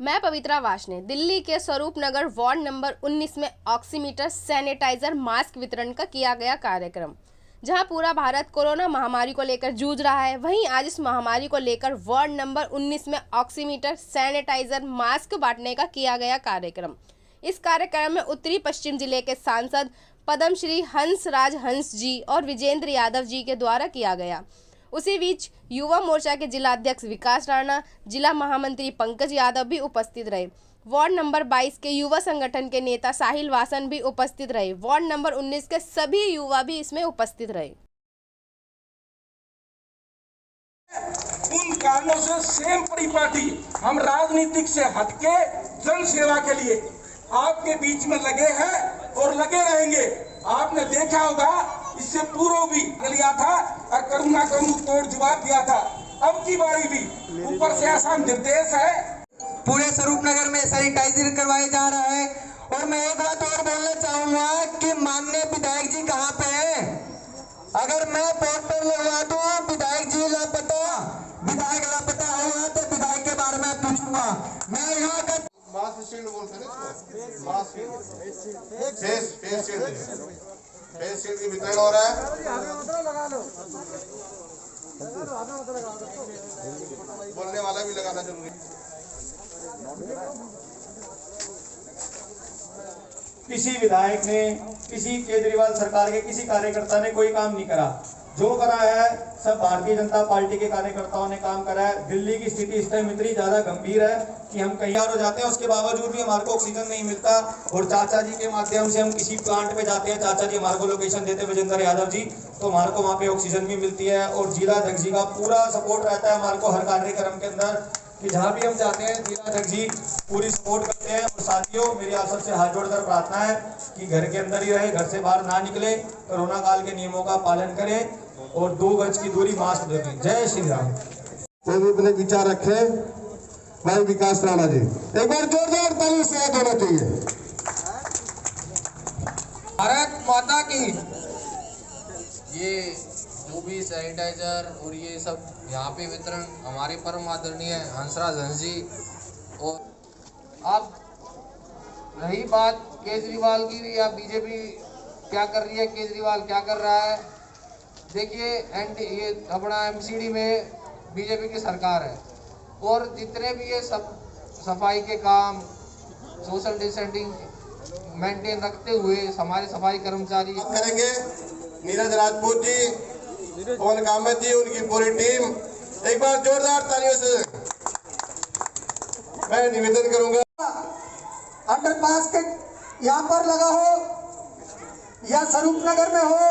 मैं पवित्रा वाश ने दिल्ली के स्वरूप नगर वार्ड नंबर 19 में ऑक्सीमीटर, सैनिटाइजर, मास्क वितरण का किया गया कार्यक्रम। जहां पूरा भारत कोरोना महामारी को लेकर जूझ रहा है, वहीं आज इस महामारी को लेकर वार्ड नंबर 19 में ऑक्सीमीटर, सैनिटाइजर, मास्क बांटने का किया गया कार्यक्रम। इस कार्यक्रम में उत्तरी पश्चिम जिले के सांसद पद्मश्री हंसराज हंस जी और विजेंद्र यादव जी के द्वारा किया गया। उसी बीच युवा मोर्चा के जिला अध्यक्ष विकास राणा, जिला महामंत्री पंकज यादव भी उपस्थित रहे। वार्ड नंबर 22 के युवा संगठन के नेता साहिल वासन भी उपस्थित रहे। वार्ड नंबर 19 के सभी युवा भी इसमें उपस्थित रहे। उन कारणों से सेम परिपाटी हम राजनीतिक से हटके जन सेवा के लिए आपके बीच में लगे हैं और लगे रहेंगे। आपने देखा होगा, इससे पूर्व भी लिया था और करुणा का मुंह तोड़ जवाब दिया था। अब की बारी भी ऊपर से ऐसा निर्देश है। पूरे स्वरूप नगर में सैनिटाइजर करवाया जा रहा है। और मैं एक बात और बोलना चाहूंगा कि माननीय विधायक जी कहाँ पे हैं? अगर मैं पोस्टर लगवा दूं विधायक जी लापता, विधायक लापता होगा तो विधायक के बारे में पूछूंगा। मैं यहाँ का मास्क शील्ड बोलते हैं इसको, मास्क फेस शील्ड की वितरण हो रहा है। बोलने वाला भी लगाना जरूरी है। किसी विधायक ने, किसी केजरीवाल सरकार के किसी कार्यकर्ता ने कोई काम नहीं करा। जो करा है सब भारतीय जनता पार्टी के कार्यकर्ताओं ने काम करा है। दिल्ली की स्थिति इस टाइम इतनी ज्यादा गंभीर है कि हम कहीं और हो जाते हैं, उसके बावजूद भी हमारे को ऑक्सीजन नहीं मिलता। और चाचा जी के माध्यम से हम किसी प्लांट पे जाते हैं, चाचा जी हमारे को लोकेशन देते हैं, विजेंद्र यादव जी, तो हमारे को वहाँ पे ऑक्सीजन भी मिलती है। और जिला अध्यक्ष जी का पूरा सपोर्ट रहता है हमारे को हर कार्यक्रम के अंदर, कि जहाँ भी हम जाते हैं जिला अध्यक्ष जी पूरी सपोर्ट करते हैं। और साथियों, मेरी आप सबसे हाथ जोड़कर प्रार्थना है कि घर के अंदर ही रहे, घर से बाहर ना निकले, कोरोना काल के नियमों का पालन करें और 2 गज की दूरी, मास्क दें। जय श्री राम। कोई भी अपने विचार रखे, भाई विकास राणा जी एक बार जोरदार ताली से होना चाहिए। भारत माता की। ये जो भी सैनिटाइजर और ये सब यहाँ पे वितरण हमारे परम आदरणीय हंसराज हंस जी। और अब रही बात केजरीवाल की या बीजेपी क्या कर रही है, केजरीवाल क्या कर रहा है, देखिए ये अपना एमसीडी में बीजेपी की सरकार है। और जितने भी ये सब सफाई के काम, सोशल डिस्टेंसिंग मेंटेन रखते हुए हमारे सफाई कर्मचारी करेंगे। नीरज राजपूत जी, पवन कामत जी, उनकी पूरी टीम, एक बार जोरदार तालियों से मैं निवेदन करूंगा। अंडरपास के यहाँ पर लगा हो या स्वरूप नगर में हो,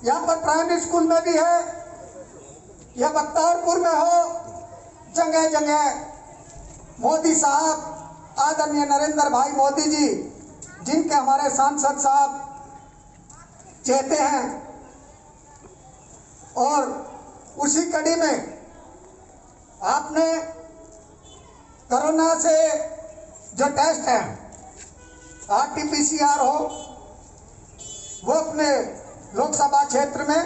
यहाँ पर प्राइमरी स्कूल में भी है या बख्तारपुर में हो, जगह जगह मोदी साहब, आदरणीय नरेंद्र भाई मोदी जी, जिनके हमारे सांसद साहब चेहते हैं। और उसी कड़ी में आपने कोरोना से जो टेस्ट है RT-PCR हो, वो अपने लोकसभा क्षेत्र में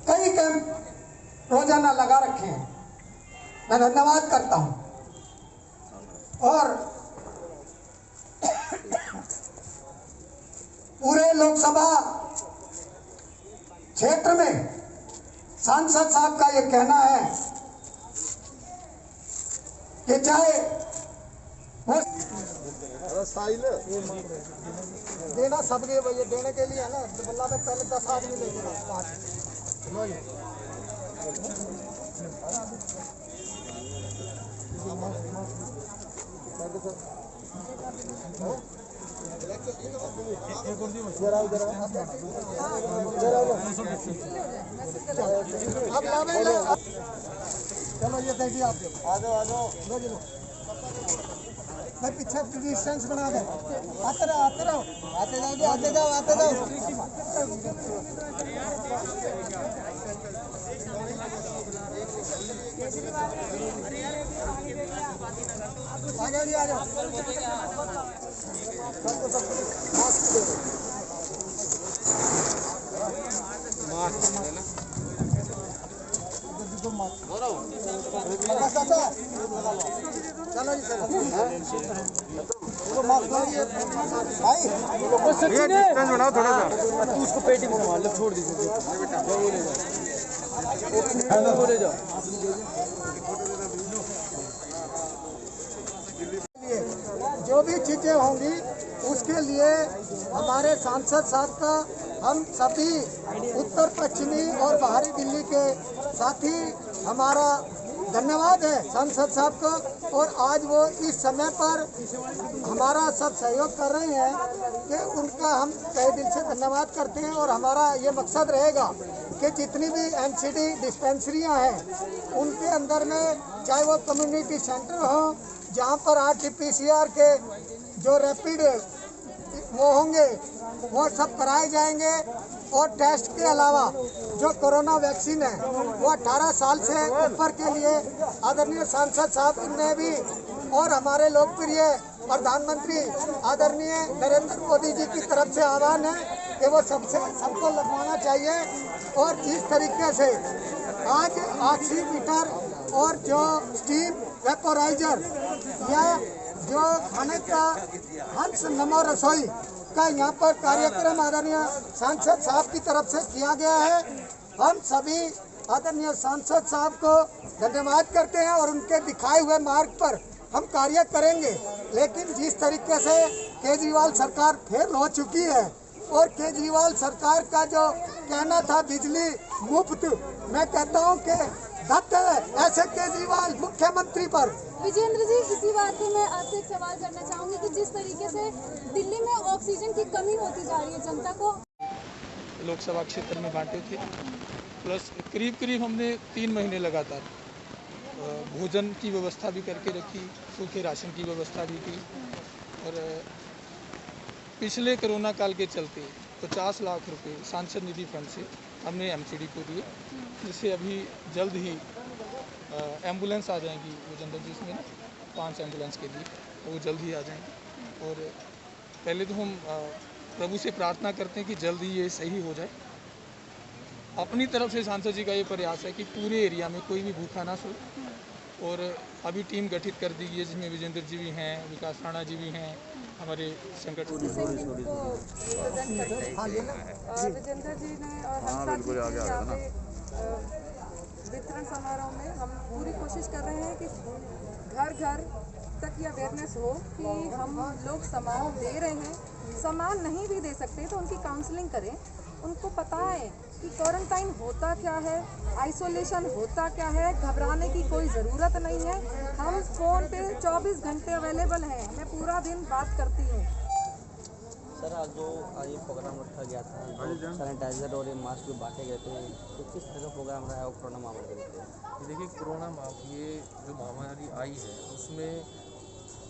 कई कैंप रोजाना लगा रखे हैं। मैं धन्यवाद करता हूं। और पूरे लोकसभा क्षेत्र में सांसद साहब का ये कहना है कि चाहे वो देना सबके भैया देने के लिए है ना, बल्ला में पहले 10 आदमी लेके चलो ये देखिए आप आ जाओ मैं पीछे डिस्टेंस बना दे। आते रहो आते जाओ आते जाओ आ जाओ। मास्क चलो जी सर बनाओ थोड़ा सा तू उसको पेटी में मार लो छोड़ दीजिए ले जाओ जो भी चीजें होंगी उसके लिए हमारे सांसद साहब का हम सभी उत्तर पश्चिमी और बाहरी दिल्ली के साथी हमारा धन्यवाद है सांसद साहब को। और आज वो इस समय पर हमारा सब सहयोग कर रहे हैं कि उनका हम तहे दिल से धन्यवाद करते हैं। और हमारा ये मकसद रहेगा कि जितनी भी एनसीडी डिस्पेंसरियां हैं उनके अंदर में चाहे वो कम्युनिटी सेंटर हो जहां पर RT-PCR के जो रैपिड वो होंगे वो सब कराए जाएंगे। और टेस्ट के अलावा जो कोरोना वैक्सीन है वो 18 साल से ऊपर के लिए आदरणीय सांसद साहब ने भी और हमारे लोकप्रिय प्रधानमंत्री आदरणीय नरेंद्र मोदी जी की तरफ से आह्वान है कि वो सबको लगवाना चाहिए। और जिस तरीके से आज ऑक्सीमीटर और जो स्टीम वेपोराइजर या जो खाने का हंस नमो रसोई का यहाँ पर कार्यक्रम आदरणीय सांसद साहब की तरफ से किया गया है, हम सभी आदरणीय सांसद साहब को धन्यवाद करते हैं और उनके दिखाए हुए मार्ग पर हम कार्य करेंगे। लेकिन जिस तरीके से केजरीवाल सरकार फेल हो चुकी है और केजरीवाल सरकार का जो कहना था बिजली मुफ्त, मैं कहता हूं कि धत्ते ऐसे केजरीवाल मुख्यमंत्री पर। विजेंद्र जी, इसी बात पे मैं आपसे एक सवाल करना चाहूंगी कि जिस तरीके से दिल्ली में ऑक्सीजन की कमी होती जा रही है, जनता को लोकसभा क्षेत्र में बांटे थे, प्लस करीब हमने 3 महीने लगातार भोजन की व्यवस्था भी करके रखी, सूखे राशन की व्यवस्था भी की। और पिछले कोरोना काल के चलते 50 लाख रुपए सांसद निधि फंड से हमने एमसीडी को दिए, जिससे अभी जल्द ही एम्बुलेंस आ जाएंगी विजेंद्र जी, इसमें 5 एम्बुलेंस के लिए, तो वो जल्द ही आ जाएंगी। और पहले तो हम प्रभु से प्रार्थना करते हैं कि जल्द ही ये सही हो जाए। अपनी तरफ से सांसद जी का ये प्रयास है कि पूरे एरिया में कोई भी भूखा ना सो। और अभी टीम गठित कर दी गई है जिसमें विजेंद्र जी भी हैं, विकास राणा जी भी हैं, हमारे संगठन विजेंद्र जी ने और हंसा जी के यहाँ पे वितरण समारोह में हम पूरी कोशिश कर रहे हैं कि घर घर तक ये अवेयरनेस हो कि हम लोग सामान दे रहे हैं, सामान नहीं भी दे सकते तो उनकी काउंसलिंग करें, उनको पता है कि क्वारंटाइन होता क्या है, आइसोलेशन होता क्या है, घबराने की कोई ज़रूरत नहीं है। हम फ़ोन पे 24 घंटे अवेलेबल हैं, मैं पूरा दिन बात करती हूँ। सर, आज जो ये प्रोग्राम रखा गया था, सैनिटाइजर और ये मास्क भी बांटे गए थे, तो किस तरह का प्रोग्राम रहा है कोरोना महामारी के? देखिए, कोरोना ये जो महामारी आई है उसमें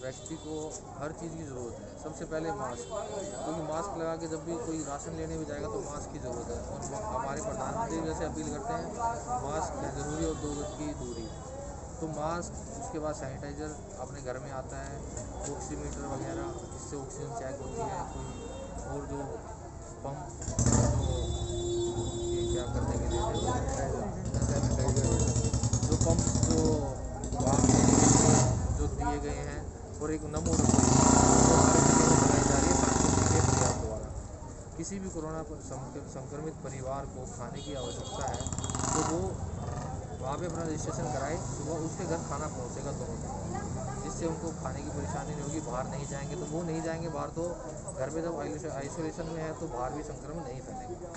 व्यक्ति को हर चीज़ की ज़रूरत है। सबसे पहले मास्क, क्योंकि मास्क लगा के जब भी कोई राशन लेने भी जाएगा तो मास्क की ज़रूरत है। और हमारे प्रधानमंत्री जैसे अपील करते हैं मास्क है ज़रूरी और 2 गज की दूरी, तो मास्क, उसके बाद सैनिटाइज़र अपने घर में आता है, ऑक्सीमीटर वगैरह जिससे ऑक्सीजन चेक होती है, कोई और जो पंप जो ये क्या करने के लिए सैनिटाइज़र जो पंप जो वहाँ जो दिए गए हैं, और एक नमो रसोई बनाई जा रही है सांसद परिवार द्वारा। किसी भी कोरोना संक्रमित परिवार को खाने की आवश्यकता है तो वो वहाँ पे अपना रजिस्ट्रेशन कराए, सुबह उसके घर खाना पहुँचेगा दोनों, जिससे उनको खाने की परेशानी नहीं होगी। बाहर नहीं जाएंगे तो वो नहीं जाएंगे बाहर, तो घर पे जब आइसोलेशन में है तो बाहर भी संक्रमण नहीं फैलेगा।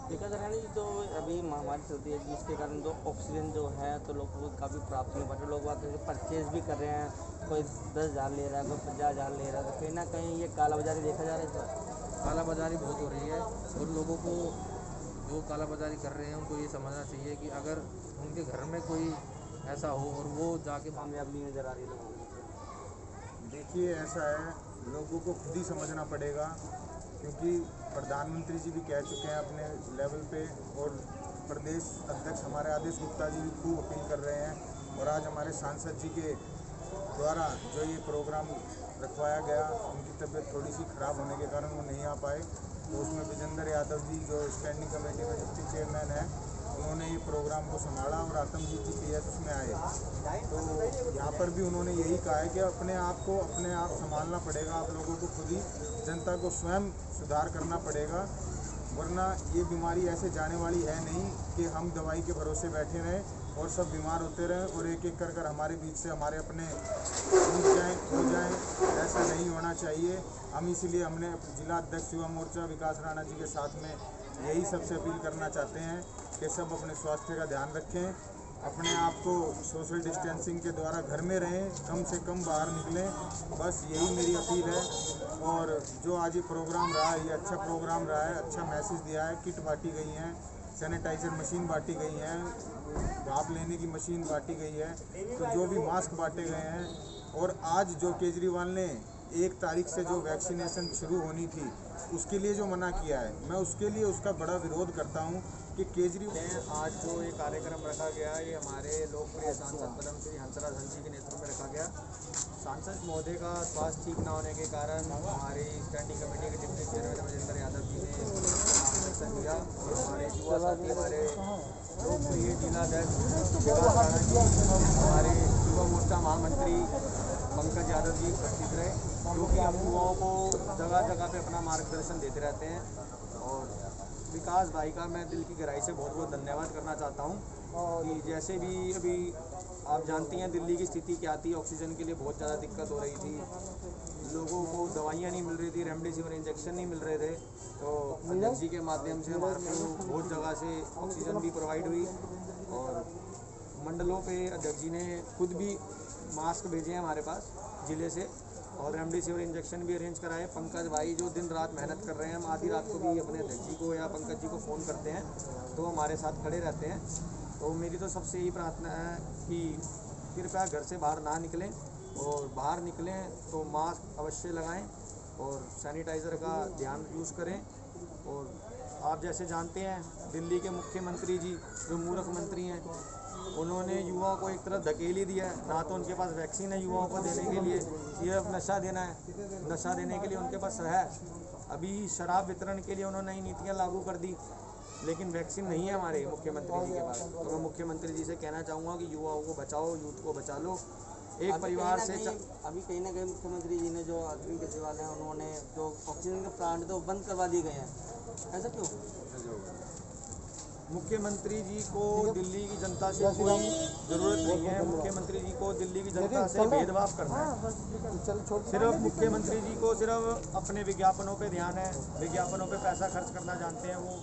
देखा जा रहा है तो अभी महामारी चलती है जिसके कारण जो ऑक्सीजन जो है तो लोगों को काफ़ी प्राप्त नहीं पड़ रहा, लोग बात परचेज भी कर रहे हैं, कोई 10,000 ले रहा है, कोई 50,000 ले रहा है, तो कहीं ना कहीं ये कालाबाजारी देखा जा रहा है। कालाबाजारी बहुत हो रही है और लोगों को जो कालाबाजारी कर रहे हैं उनको ये समझना चाहिए कि अगर उनके घर में कोई ऐसा हो और वो जाके कामयाब नहीं नज़र आ रही लोगों को। देखिए, ऐसा है, लोगों को खुद ही समझना पड़ेगा, क्योंकि प्रधानमंत्री जी भी कह चुके हैं अपने लेवल पे, और प्रदेश अध्यक्ष हमारे आदेश गुप्ता जी भी खूब अपील कर रहे हैं। और आज हमारे सांसद जी के द्वारा जो ये प्रोग्राम रखवाया गया, उनकी तबीयत थोड़ी सी ख़राब होने के कारण वो नहीं आ पाए, तो उसमें विजेंद्र यादव जी जो स्टैंडिंग कमेटी में डिप्टी चेयरमैन हैं, उन्होंने ये प्रोग्राम को संभाला और आतमजीत जी PS उसमें आए। तो यहाँ पर भी उन्होंने यही कहा है कि अपने आप को अपने आप संभालना पड़ेगा, आप लोगों को खुद ही जनता को स्वयं सुधार करना पड़ेगा, वरना ये बीमारी ऐसे जाने वाली है नहीं कि हम दवाई के भरोसे बैठे रहें और सब बीमार होते रहें और एक एक कर हमारे बीच से हमारे अपने टूट जाएँ खो जाएँ। ऐसा नहीं होना चाहिए। हम इसीलिए हमने जिला अध्यक्ष युवा मोर्चा विकास राणा जी के साथ में यही सबसे अपील करना चाहते हैं कि सब अपने स्वास्थ्य का ध्यान रखें, अपने आप को सोशल डिस्टेंसिंग के द्वारा घर में रहें, कम से कम बाहर निकलें, बस यही मेरी अपील है। और जो आज ये प्रोग्राम रहा है, ये अच्छा प्रोग्राम रहा है, अच्छा मैसेज दिया है। किट बांटी गई हैं, सैनिटाइज़र मशीन बांटी गई हैं, भाप लेने की मशीन बांटी गई है, तो जो भी मास्क बांटे गए हैं। और आज जो केजरीवाल ने 1 तारीख से जो वैक्सीनेशन शुरू होनी थी उसके लिए जो मना किया है, मैं उसके लिए उसका बड़ा विरोध करता हूं कि केजरीवाल आज जो ये कार्यक्रम रखा गया, ये हमारे लोकप्रिय सांसद पद्म श्री हंसराज हंसी के नेतृत्व में रखा गया। सांसद महोदय का स्वास्थ्य ठीक न होने के कारण हमारी स्टैंडिंग कमेटी के डिप्टी चेयरमैन राजेंद्र यादव जी ने मार्गदर्शन दिया और हमारे युवा साथी, हमारे लोकप्रिय जिला अध्यक्ष विकास राणा जी, हमारे युवा मोर्चा महामंत्री पंकज यादव जी उपस्थित रहे, क्योंकि हम युवाओं को जगह जगह पे अपना मार्गदर्शन देते रहते हैं। और विकास भाई का मैं दिल की गहराई से बहुत बहुत धन्यवाद करना चाहता हूँ कि जैसे भी अभी आप जानती हैं दिल्ली की स्थिति क्या थी, ऑक्सीजन के लिए बहुत ज़्यादा दिक्कत हो रही थी, लोगों को दवाइयाँ नहीं मिल रही थी, रेमडेसिविर इंजेक्शन नहीं मिल रहे थे। तो अध्यक्ष जी के माध्यम से हमारे को बहुत जगह से ऑक्सीजन भी प्रोवाइड हुई और मंडलों पे अध्यक्ष जी ने खुद भी मास्क भेजे हैं हमारे पास ज़िले से और रेमडेसिविर इंजेक्शन भी अरेंज कराए। पंकज भाई जो दिन रात मेहनत कर रहे हैं, हम आधी रात को भी अपने अध्यक्ष जी को या पंकज जी को फ़ोन करते हैं तो हमारे साथ खड़े रहते हैं। तो मेरी तो सबसे यही प्रार्थना है कि कृपया घर से बाहर ना निकलें और बाहर निकलें तो मास्क अवश्य लगाएं और सैनिटाइज़र का ध्यान यूज़ करें। और आप जैसे जानते हैं दिल्ली के मुख्यमंत्री जी जो मूर्ख मंत्री हैं, उन्होंने युवाओं को एक तरफ धकेल ही दिया है, ना तो उनके पास वैक्सीन है युवाओं को देने के लिए, सिर्फ नशा देना है, नशा देने के लिए उनके पास है। अभी शराब वितरण के लिए उन्होंने नई नीतियाँ लागू कर दी, लेकिन वैक्सीन नहीं है हमारे मुख्यमंत्री जी के पास। तो मैं मुख्यमंत्री जी से कहना चाहूँगा कि युवाओं को बचाओ, यूथ को बचा लो। एक परिवार से अभी कहीं ना कहीं मुख्यमंत्री जी ने जो अरविंद केजरीवाल हैं उन्होंने जो ऑक्सीजन के प्लांट तो बंद करवा दिए गए हैं, ऐसा क्यों? मुख्यमंत्री जी को दिल्ली की जनता से कोई ज़रूरत नहीं है। मुख्यमंत्री जी को दिल्ली की जनता से भेदभाव करना है। सिर्फ मुख्यमंत्री जी को सिर्फ अपने विज्ञापनों पे ध्यान है, विज्ञापनों पे पैसा खर्च करना जानते हैं वो।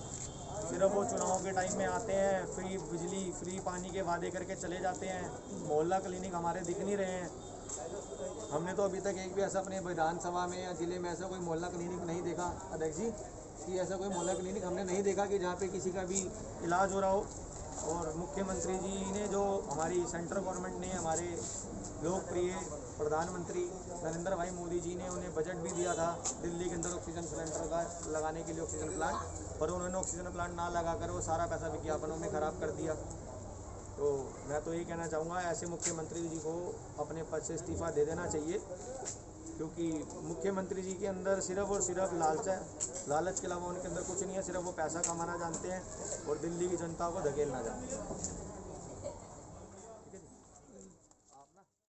सिर्फ वो चुनाव के टाइम में आते हैं, फ्री बिजली फ्री पानी के वादे करके चले जाते हैं। मोहल्ला क्लिनिक हमारे दिख नहीं रहे हैं। हमने तो अभी तक एक भी ऐसा अपने विधानसभा में या ज़िले में ऐसा कोई मोहल्ला क्लिनिक नहीं देखा अध्यक्ष जी, कि ऐसा कोई मोहल्ला क्लिनिक हमने नहीं देखा कि जहाँ पे किसी का भी इलाज हो रहा हो। और मुख्यमंत्री जी ने जो हमारी सेंट्रल गवर्नमेंट ने हमारे लोकप्रिय प्रधानमंत्री नरेंद्र भाई मोदी जी ने उन्हें बजट भी दिया था दिल्ली के अंदर ऑक्सीजन सिलेंडर का लगाने के लिए, ऑक्सीजन प्लांट, पर उन्होंने ऑक्सीजन प्लांट ना लगाकर वो सारा पैसा विज्ञापनों में ख़राब कर दिया। तो मैं तो यही कहना चाहूँगा ऐसे मुख्यमंत्री जी को अपने पद से इस्तीफ़ा दे देना चाहिए, क्योंकि मुख्यमंत्री जी के अंदर सिर्फ और सिर्फ लालच है। लालच के अलावा उनके अंदर कुछ नहीं है, सिर्फ वो पैसा कमाना जानते हैं और दिल्ली की जनता को धकेलना जानते हैं।